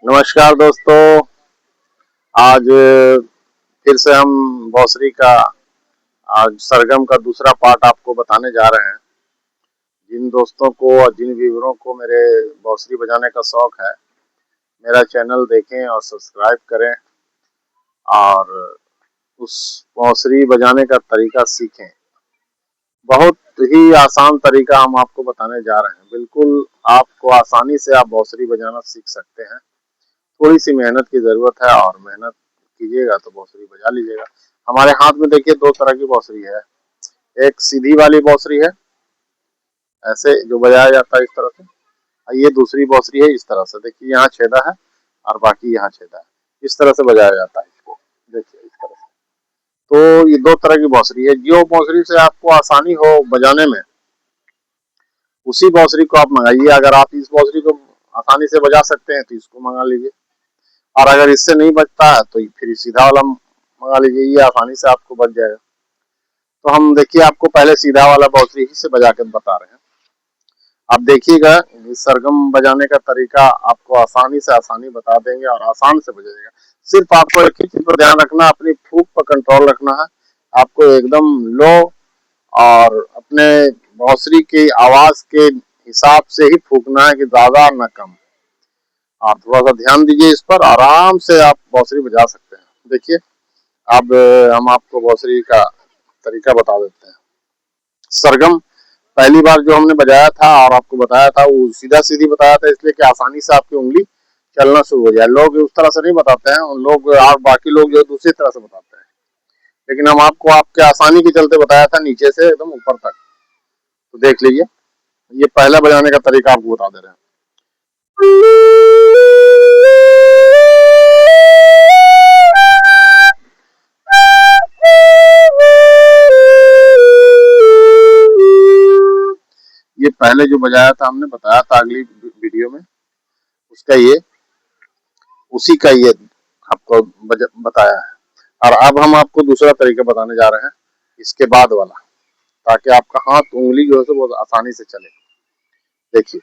नमस्कार दोस्तों। आज फिर से हम बांसुरी का आज सरगम का दूसरा पार्ट आपको बताने जा रहे हैं। जिन दोस्तों को और जिन व्यूअरों को मेरे बांसुरी बजाने का शौक है, मेरा चैनल देखें और सब्सक्राइब करें और उस बांसुरी बजाने का तरीका सीखें। बहुत ही आसान तरीका हम आपको बताने जा रहे हैं। बिल्कुल आपको आसानी से आप बांसुरी बजाना सीख सकते हैं। थोड़ी सी मेहनत की ज़रूरत है और मेहनत कीजिएगा तो बांसुरी बजा लीजिएगा। हमारे हाथ में देखिए दो तरह की बांसुरी है। एक सीधी वाली बांसुरी है, ऐसे जो बजाया जाता है इस तरह से, और ये दूसरी बांसुरी है इस तरह से। देखिए यहाँ छेदा है और बाकी यहाँ छेदा है, इस तरह से बजाया जाता है इसको। देखिए इस तरह से। तो ये दो तरह की बांसुरी है। जो बांसुरी से आपको आसानी हो बजाने में, उसी बांसुरी को आप मंगाइए। अगर आप इस बांसुरी को आसानी से बजा सकते हैं तो इसको मंगा लीजिए, और अगर इससे नहीं बचता है तो फिर सीधा वाला मंगा लीजिए, ये आसानी से आपको बच जाएगा। तो हम देखिए आपको पहले सीधा वाला बांसुरी ही से बजा के बता रहे हैं। आप देखिएगा, सरगम बजाने का तरीका आपको आसानी से आसानी बता देंगे और आसान से बजाइएगा। सिर्फ आपको एक ही चीज पर ध्यान रखना, अपनी फूंक पर कंट्रोल रखना है। आपको एकदम लो और अपने बांसुरी की आवाज के हिसाब से ही फूंकना है, कि ज्यादा न कम। आप थोड़ा सा ध्यान दीजिए इस पर, आराम से आप बांसुरी बजा सकते हैं। देखिए अब हम आपको बांसुरी का तरीका बता देते हैं। सरगम पहली बार जो हमने बजाया था और आपको बताया था, वो सीधा सीधी बताया था, इसलिए कि आसानी से आपकी उंगली चलना शुरू हो जाए। लोग उस तरह से नहीं बताते हैं, उन लोग और बाकी लोग जो दूसरी तरह से बताते हैं, लेकिन हम आपको आपके आसानी के चलते बताया था, नीचे से एकदम ऊपर तक। तो देख लीजिए, ये पहला बजाने का तरीका आपको बता दे रहे हैं। ये पहले जो बजाया था, हमने बताया था अगली वीडियो में, उसका ये उसी का ये आपको बताया है। और अब हम आपको दूसरा तरीका बताने जा रहे हैं, इसके बाद वाला, ताकि आपका हाथ उंगली जो है सो बहुत आसानी से चले। देखिए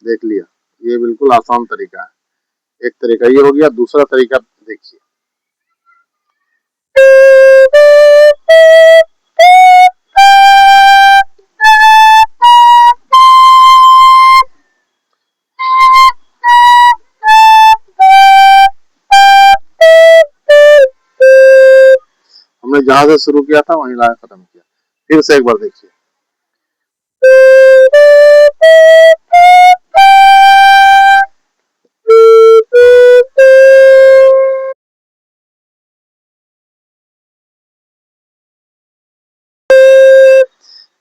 देख लिया, ये बिल्कुल आसान तरीका है। एक तरीका ये हो गया, दूसरा तरीका देखिए। हमने जहां से शुरू किया था वहीं लाया खत्म किया। फिर से एक बार देखिए।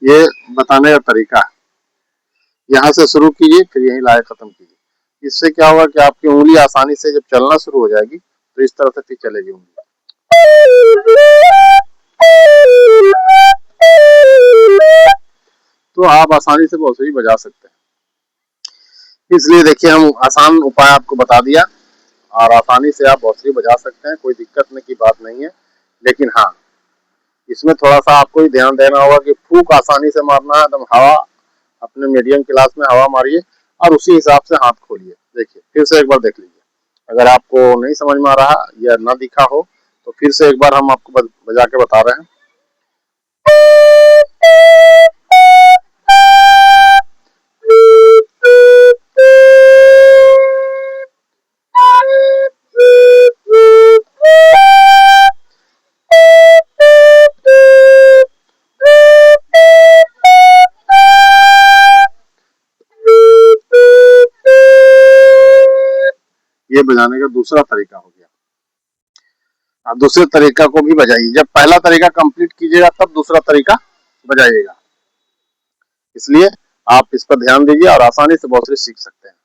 ये बताने का तरीका है। यहाँ से शुरू कीजिए, फिर यहीं लाए खत्म कीजिए। इससे क्या होगा कि आपकी उंगली आसानी से जब चलना शुरू हो जाएगी, तो इस तरह से फिर चलेगी उंगली। तो आप आसानी से बांसुरी बजा सकते हैं। इसलिए देखिए, हम आसान उपाय आपको बता दिया और आसानी से आप बांसुरी बजा सकते हैं। कोई दिक्कत की बात नहीं है। लेकिन हाँ, इसमें थोड़ा सा आपको ही ध्यान देना होगा कि फूंक आसानी से मारना है। एकदम हवा अपने मीडियम क्लास में हवा मारिए और उसी हिसाब से हाथ खोलिए। देखिए फिर से एक बार देख लीजिए। अगर आपको नहीं समझ में आ रहा या ना दिखा हो, तो फिर से एक बार हम आपको बजा के बता रहे हैं। ये बजाने का दूसरा तरीका हो गया। आप दूसरे तरीका को भी बजाइए। जब पहला तरीका कंप्लीट कीजिएगा तब दूसरा तरीका बजाइएगा। इसलिए आप इस पर ध्यान दीजिए और आसानी से बांसुरी सीख सकते हैं।